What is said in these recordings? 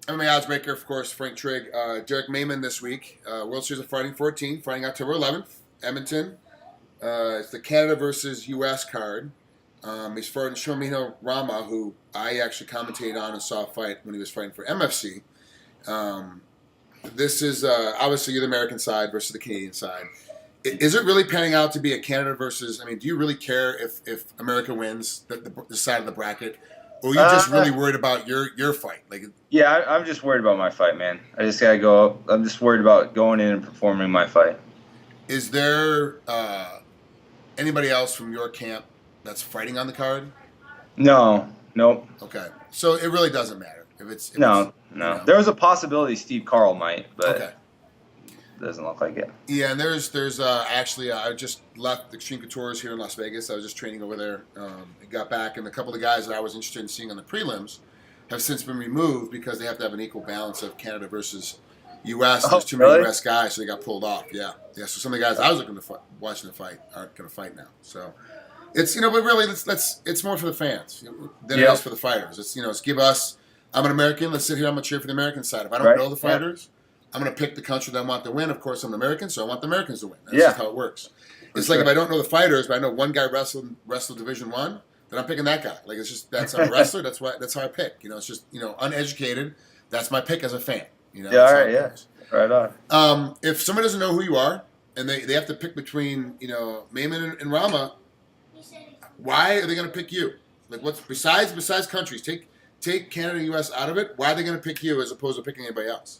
MMAOddsBreaker, of course, Frank Trigg. Derrick Mehmen this week. World Series of Fighting 14, fighting October 11th, Edmonton. It's the Canada versus U.S. card. He's fighting Smealinho Rama, who I actually commentated on and saw fight when he was fighting for MFC. This is obviously the American side versus the Canadian side. Is it really panning out to be a Canada versus? I mean, do you really care if America wins the side of the bracket, or are you just really worried about your fight? Like, yeah, I'm just worried about my fight, man. I just gotta go. I'm just worried about going in and performing my fight. is there anybody else from your camp that's fighting on the card? No, nope. Okay, so it really doesn't matter if it's No. You know. There was a possibility Steve Carl might, but Okay. it doesn't look like it. Yeah, and there's actually I just left Extreme Couture's here in Las Vegas. I was just training over there. I got back, and a couple of the guys that I was interested in seeing on the prelims have since been removed because they have to have an equal balance of Canada versus U.S. There's too many U.S. guys, so they got pulled off. Yeah. So some of the guys I was looking to watching the fight aren't going to fight now. So it's but really it's more for the fans than it is for the fighters. It's give us. I'm an American. Let's sit here. I'm going to cheer for the American side. If I don't know the fighters, I'm going to pick the country that I want to win. Of course, I'm an American, so I want the Americans to win. That's just how it works. It's like if I don't know the fighters, but I know one guy wrestled Division I, then I'm picking that guy. Like I'm a wrestler. That's how I pick. It's just uneducated. That's my pick as a fan. Yeah. All right. Yeah. Right on. If somebody doesn't know who you are and they have to pick between Mehmen and Rama, why are they going to pick you? Like what's besides countries? Take Canada and U.S. out of it. Why are they going to pick you as opposed to picking anybody else?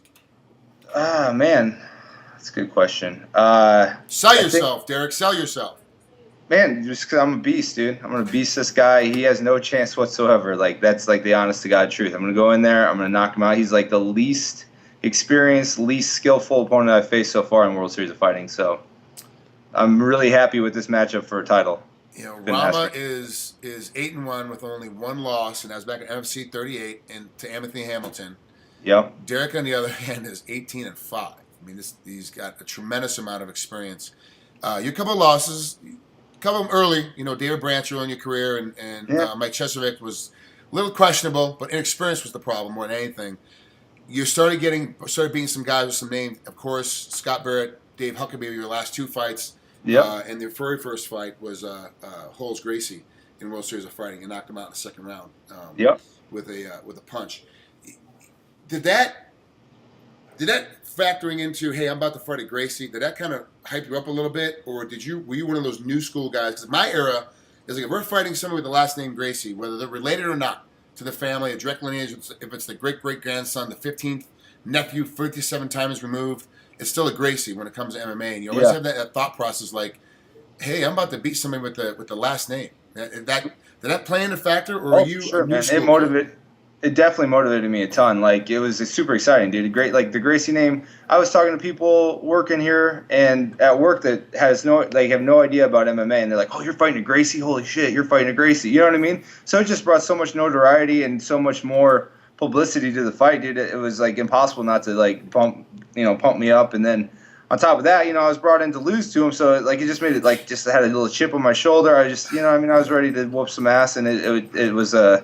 Man, that's a good question. Sell yourself, Derrick. Sell yourself. Man, just because I'm a beast, dude. I'm going to beast this guy. He has no chance whatsoever. Like, that's like the honest to God truth. I'm going to go in there. I'm going to knock him out. He's like the least experienced, least skillful opponent I've faced so far in World Series of Fighting. So I'm really happy with this matchup for a title. Rama is 8-1 with only one loss, and that was back at NFC 38 and to Anthony Hamilton. Yep. Derrick, on the other hand, is 18-5. I mean, he's got a tremendous amount of experience. You couple of losses, a couple of them early. David Branch early in your career, and Mike Chesovic was a little questionable, but inexperience was the problem more than anything. You started beating some guys with some names. Of course, Scott Barrett, Dave Huckabee, your last two fights. And their very first fight was Holes Gracie in World Series of Fighting, and knocked him out in the second round. With a punch. Did that factoring into, hey, I'm about to fight a Gracie? Did that kind of hype you up a little bit, or were you one of those new school guys? Because my era is like if we're fighting somebody with the last name Gracie, whether they're related or not to the family, a direct lineage, if it's the great grandson, the 15th nephew, 57 times removed. It's still a Gracie when it comes to MMA, and you always have that thought process like, "Hey, I'm about to beat somebody with the last name." Did that play into factor, or are you? Sure, man. It definitely motivated me a ton. Like it was super exciting, dude. Great, like the Gracie name. I was talking to people working here and at work that have no idea about MMA, and they're like, "Oh, you're fighting a Gracie? Holy shit, you're fighting a Gracie!" You know what I mean? So it just brought so much notoriety and so much more publicity to the fight, dude. It was like impossible not to like pump me up. And then on top of that, I was brought in to lose to him, so it just made it like just had a little chip on my shoulder. I just I was ready to whoop some ass, and it was a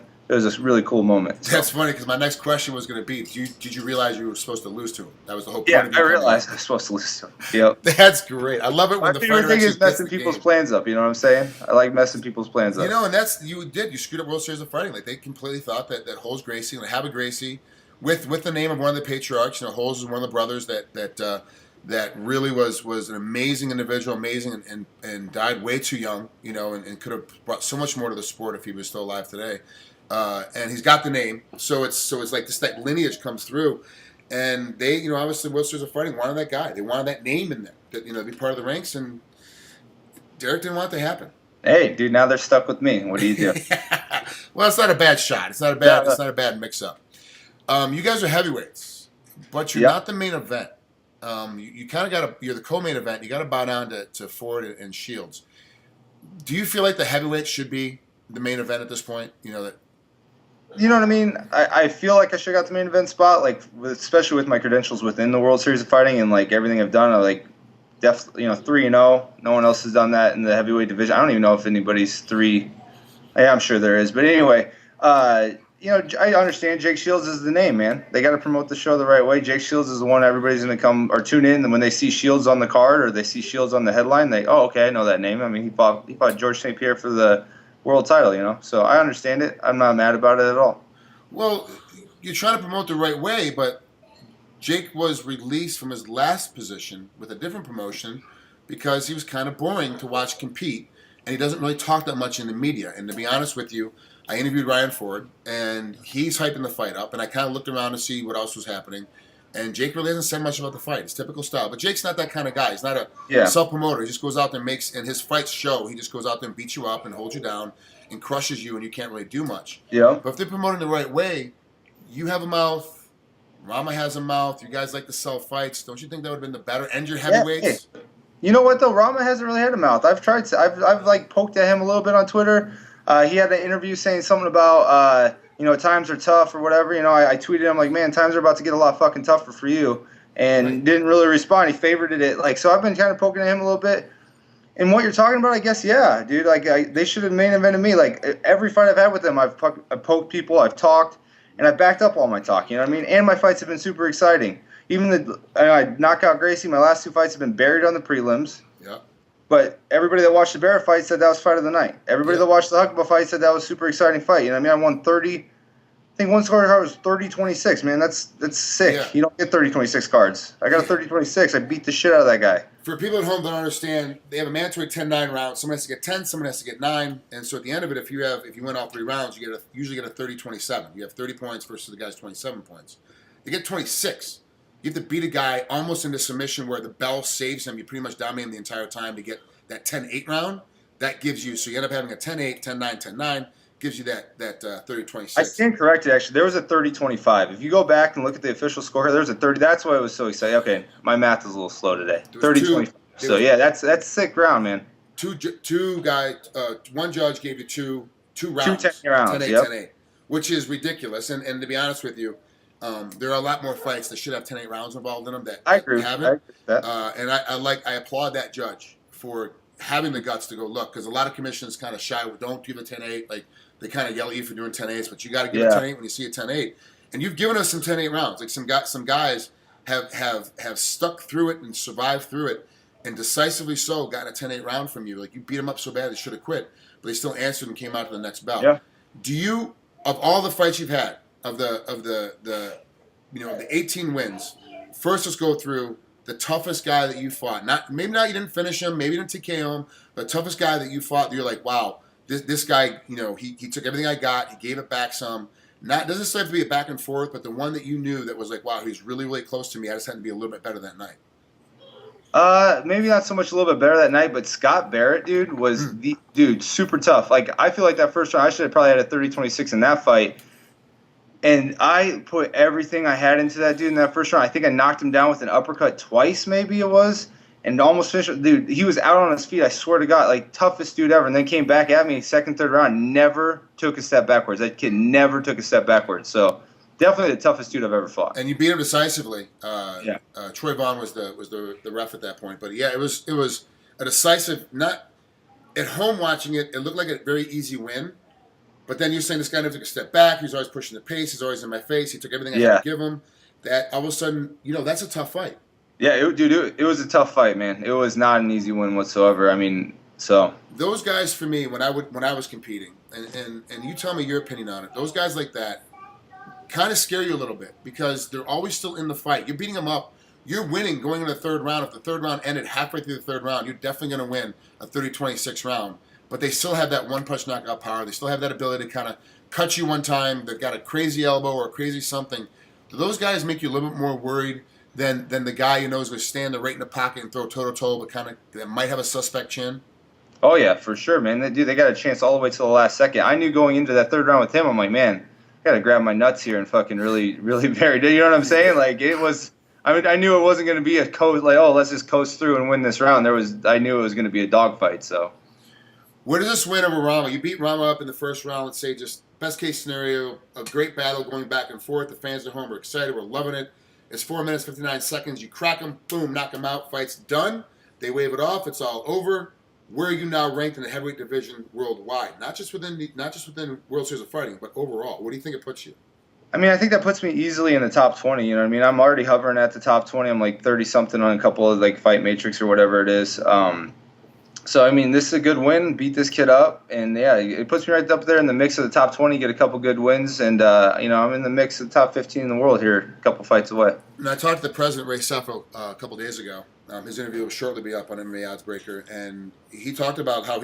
really cool moment. So. That's funny because my next question was going to be, did you realize you were supposed to lose to him? That was the whole point. Yeah, I realized I was supposed to lose to him. Yep. That's great. I love it when the fighter thing is messing people's plans up. You know what I'm saying? I like messing people's plans up. And that's you screwed up World Series of Fighting. Like they completely thought that Holes Gracie and have a Gracie with the name of one of the patriarchs. Holes is one of the brothers that really was an amazing individual, amazing and died way too young. And could have brought so much more to the sport if he was still alive today. And he's got the name, so it's like that lineage comes through, and they obviously World Series of Fighting wanted that guy. They wanted that name in there, to be part of the ranks, and Derrick didn't want it to happen. Hey, dude, now they're stuck with me. What do you do? Well, it's not a bad shot. It's not a bad mix-up. You guys are heavyweights, but you're not the main event. You kind of you're the co-main event. You got to bow down to Ford and Shields. Do you feel like the heavyweight should be the main event at this point? You know what I mean? I feel like I should have got the main event spot, like especially with my credentials within the World Series of Fighting and like everything I've done. I like definitely 3-0. No one else has done that in the heavyweight division. I don't even know if anybody's 3. Yeah, I'm sure there is, but anyway, I understand Jake Shields is the name, man. They got to promote the show the right way. Jake Shields is the one everybody's going to come or tune in. And when they see Shields on the card or they see Shields on the headline, okay, I know that name. I mean, he fought George St. Pierre for the world title, So I understand it. I'm not mad about it at all. Well, you're trying to promote the right way, but Jake was released from his last position with a different promotion because he was kind of boring to watch compete, and he doesn't really talk that much in the media. And to be honest with you, I interviewed Ryan Ford, and he's hyping the fight up, and I kind of looked around to see what else was happening, and Jake really hasn't said much about the fight. It's typical style, but Jake's not that kind of guy. He's not a self-promoter. He just goes out there and and his fights show, he just goes out there and beats you up and holds you down and crushes you, and you can't really do much. Yeah. But if they're promoting the right way, you have a mouth, Rama has a mouth, you guys like to sell fights. Don't you think that would have been the better? And your heavyweights? Yeah. You know what, though? Rama hasn't really had a mouth. I've like poked at him a little bit on Twitter. He had an interview saying something about, times are tough or whatever. I tweeted him like, man, times are about to get a lot fucking tougher for you. And didn't really respond. He favorited it. So I've been kind of poking at him a little bit. And what you're talking about, I guess, yeah, dude. They should have main evented me. Every fight I've had with them, I've poked people, I've talked, and I've backed up all my talk. You know what I mean? And my fights have been super exciting. Even I knocked out Gracie. My last 2 fights have been buried on the prelims. Yeah. But everybody that watched the Barrett fight said that was fight of the night. Everybody that watched the Huckabee fight said that was super exciting fight. You know what I mean? I won 30. I think one scorecard was 30-26. Man, that's sick. Yeah. You don't get 30-26 cards. I got a 30-26. I beat the shit out of that guy. For people at home that don't understand, they have a mandatory 10-9 round. Someone has to get 10, someone has to get 9. And so at the end of it, if you win all 3 rounds, you usually get a 30-27. You have 30 points versus the guy's 27 points. You get 26. You have to beat a guy almost into submission where the bell saves him. You pretty much dominate him the entire time to get that 10-8 round. That gives you, so you end up having a 10-8, 10-9, 10-9, gives you that 30-26. I stand corrected, actually. There was a 30-25. If you go back and look at the official score, there was a 30. That's why it was so exciting. Okay, my math is a little slow today. 30-25. So, yeah, that's sick round, man. Two guys, one judge gave you two rounds. 2 10 rounds, 10-8, yep. 10-8, which is ridiculous. And to be honest with you, there are a lot more fights that should have 10-8 rounds involved in them that I agree. haven't. I agree with that. And I applaud that judge for having the guts to go look, because a lot of commissions kind of shy with don't give a 10-8. Like they kind of yell at you for doing 10-8s, but you got to give a 10-8 when you see a 10-8. And you've given us some 10-8 rounds. Like some guys have stuck through it and survived through it, and decisively so gotten a 10-8 round from you. Like you beat them up so bad they should have quit, but they still answered and came out to the next bout. Yeah. Do you, of all the fights you've had, of the 18 wins, first let's go through the toughest guy that you fought. Maybe not you didn't finish him, maybe you didn't TKO him, but the toughest guy that you fought, you're like, wow, this guy, he took everything I got, he gave it back some. Doesn't have to be a back and forth, but the one that you knew that was like, wow, he's really, really close to me. I just had to be a little bit better that night. Maybe not so much a little bit better that night, but Scott Barrett, dude, was the dude, super tough. Like, I feel like that first round, I should have probably had a 30-26 in that fight. And I put everything I had into that dude in that first round. I think I knocked him down with an uppercut twice, maybe it was, and almost finished. Dude, he was out on his feet, I swear to God, like, toughest dude ever. And then came back at me, second, third round, never took a step backwards. That kid never took a step backwards. So, definitely the toughest dude I've ever fought. And you beat him decisively. Yeah. Troy Vaughn was the ref at that point. But yeah, it was a decisive. Not at home watching it, it looked like a very easy win. But then you're saying this guy never took a step back. He's always pushing the pace. He's always in my face. He took everything I had to give him. That all of a sudden, that's a tough fight. Yeah, it was a tough fight, man. It was not an easy win whatsoever. I mean, so those guys for me when I was competing, and you tell me your opinion on it. Those guys like that kind of scare you a little bit because they're always still in the fight. You're beating them up. You're winning going into the third round. If the third round ended halfway through the third round, you're definitely going to win a 30-26 round. But they still have that one-punch knockout power. They still have that ability to kind of cut you one time. They've got a crazy elbow or a crazy something. Do those guys make you a little bit more worried than the guy is going to stand there right in the pocket and throw toe-to-toe, but kind of that might have a suspect chin? Oh, yeah, for sure, man. They got a chance all the way to the last second. I knew going into that third round with him, I'm like, man, I got to grab my nuts here and fucking really, really bury it. You know what I'm saying? Like, it was – I mean, I knew it wasn't going to be a coast, like, oh, let's just coast through and win this round. I knew it was going to be a dogfight, so. Where does this win over Rama? You beat Rama up in the first round. Let's say just best case scenario, a great battle going back and forth. The fans at home are excited. We're loving it. It's 4 minutes, 59 seconds. You crack them, boom, knock them out. Fight's done. They wave it off. It's all over. where are you now ranked in the heavyweight division worldwide? Not just within World Series of Fighting, but overall. What do you think it puts you? I mean, I think that puts me easily in the top 20. You know what I mean? I'm already hovering at the top 20. I'm like 30 something on a couple of like Fight Matrix or whatever it is. So I mean, this is a good win. Beat this kid up, and yeah, it puts me right up there in the mix of the top 20. Get a couple good wins, and I'm in the mix of the top 15 in the world here, a couple fights away. And I talked to the president, Ray Seffel, a couple days ago. His interview will shortly be up on MMAOddsBreaker, and he talked about how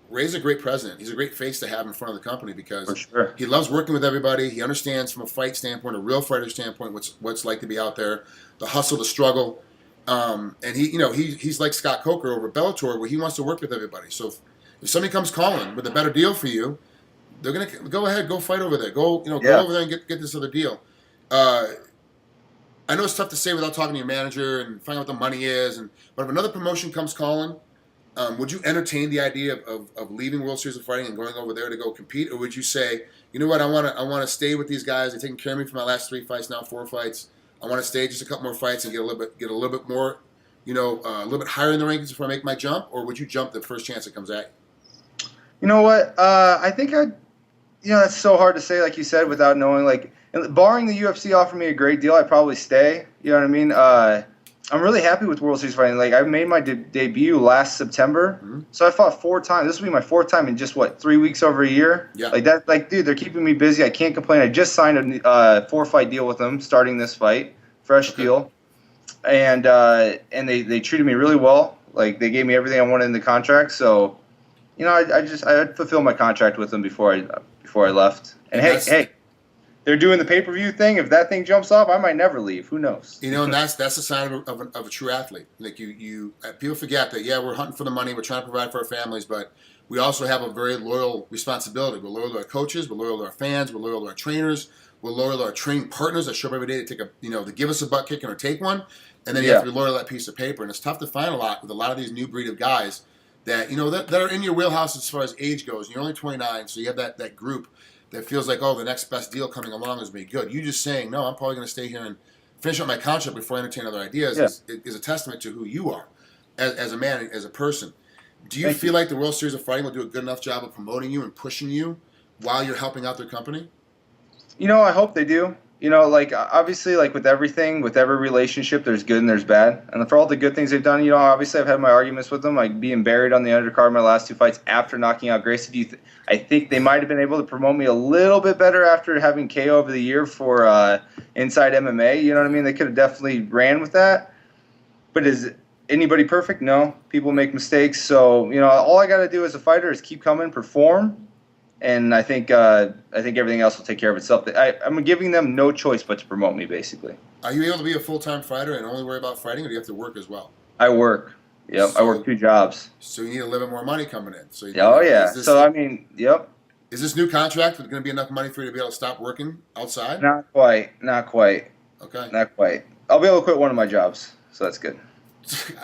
Ray's a great president. He's a great face to have in front of the company because he loves working with everybody. He understands from a fight standpoint, a real fighter standpoint, what's like to be out there, the hustle, the struggle. And he's like Scott Coker over Bellator, where he wants to work with everybody. So if somebody comes calling with a better deal for you, they're gonna go ahead, go fight over there. Go over there and get this other deal. I know it's tough to say without talking to your manager and finding out what the money is. But if another promotion comes calling, would you entertain the idea of leaving World Series of Fighting and going over there to go compete, or would you say, you know what, I want to stay with these guys. They're taking care of me for my last 3 fights, now 4 fights. I want to stay just a couple more fights and get a little bit more, a little bit higher in the rankings before I make my jump, or would you jump the first chance that comes at you? You know what? I think that's so hard to say, like you said, without knowing. Like, barring the UFC offering me a great deal, I'd probably stay. You know what I mean? I'm really happy with World Series Fighting. Like, I made my debut last September, so I fought 4 times. This will be my 4th time in just 3 weeks over a year. Yeah. Like that. Like, dude, they're keeping me busy. I can't complain. I just signed a 4-fight deal with them, starting this fight, fresh deal, and they treated me really well. Like, they gave me everything I wanted in the contract. So, I fulfilled my contract with them before I left. And hey. They're doing the pay-per-view thing. If that thing jumps off, I might never leave. Who knows? And that's a sign of a true athlete. Like people forget that. Yeah, we're hunting for the money. We're trying to provide for our families, but we also have a very loyal responsibility. We're loyal to our coaches. We're loyal to our fans. We're loyal to our trainers. We're loyal to our training partners that show up every day to to give us a butt kicking or take one. And then you have to be loyal to that piece of paper. And it's tough to find with a lot of these new breed of guys that that are in your wheelhouse as far as age goes. And you're only 29, so you have that group that feels like, the next best deal coming along is be good. You just saying, no, I'm probably going to stay here and finish up my contract before I entertain other ideas is a testament to who you are as a man, as a person. Do you feel like the World Series of Fighting will do a good enough job of promoting you and pushing you while you're helping out their company? I hope they do. Obviously, with everything, with every relationship, there's good and there's bad. And for all the good things they've done, obviously I've had my arguments with them, like being buried on the undercard in my last 2 fights after knocking out Gracie. I think they might have been able to promote me a little bit better after having KO over the year for Inside MMA. You know what I mean? They could have definitely ran with that. But is anybody perfect? No. People make mistakes. So, all I got to do as a fighter is keep coming, perform. And I think everything else will take care of itself. I'm giving them no choice but to promote me, basically. Are you able to be a full-time fighter and only worry about fighting, or do you have to work as well? I work. Yep, I work 2 jobs. So you need a little bit more money coming in. So yep. Is this new contract going to be enough money for you to be able to stop working outside? Not quite. Okay. Not quite. I'll be able to quit one of my jobs, so that's good.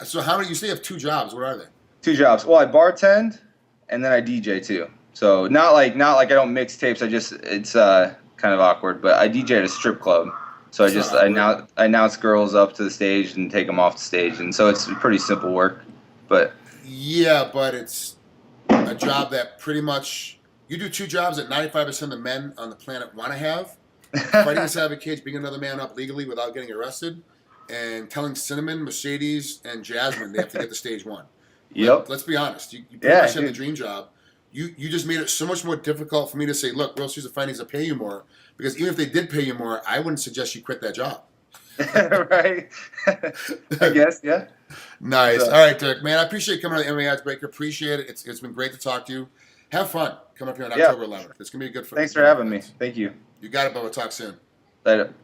So how many? You say you have 2 jobs. What are they? 2 jobs. Well, I bartend, and then I DJ too. So not like I don't mix tapes. It's kind of awkward, but I DJ at a strip club. So I announce girls up to the stage and take them off the stage, and so it's pretty simple work. But it's a job that pretty much you do 2 jobs that 95% of the men on the planet want to have: fighting inside of a cage, beating another man up legally without getting arrested, and telling Cinnamon, Mercedes, and Jasmine they have to get to stage 1. Yep. Let's be honest. You pretty much have the dream job. You just made it so much more difficult for me to say, look, World Series of Fighting will pay you more. Because even if they did pay you more, I wouldn't suggest you quit that job. Right. I guess, yeah. Nice. All right, Derrick, man, I appreciate you coming on the MMAOddsBreaker. Appreciate it. It's been great to talk to you. Have fun coming up here on October 11th. It's going to be good for Thanks for having me. Thank you. You got it, Bubba. Talk soon. Later.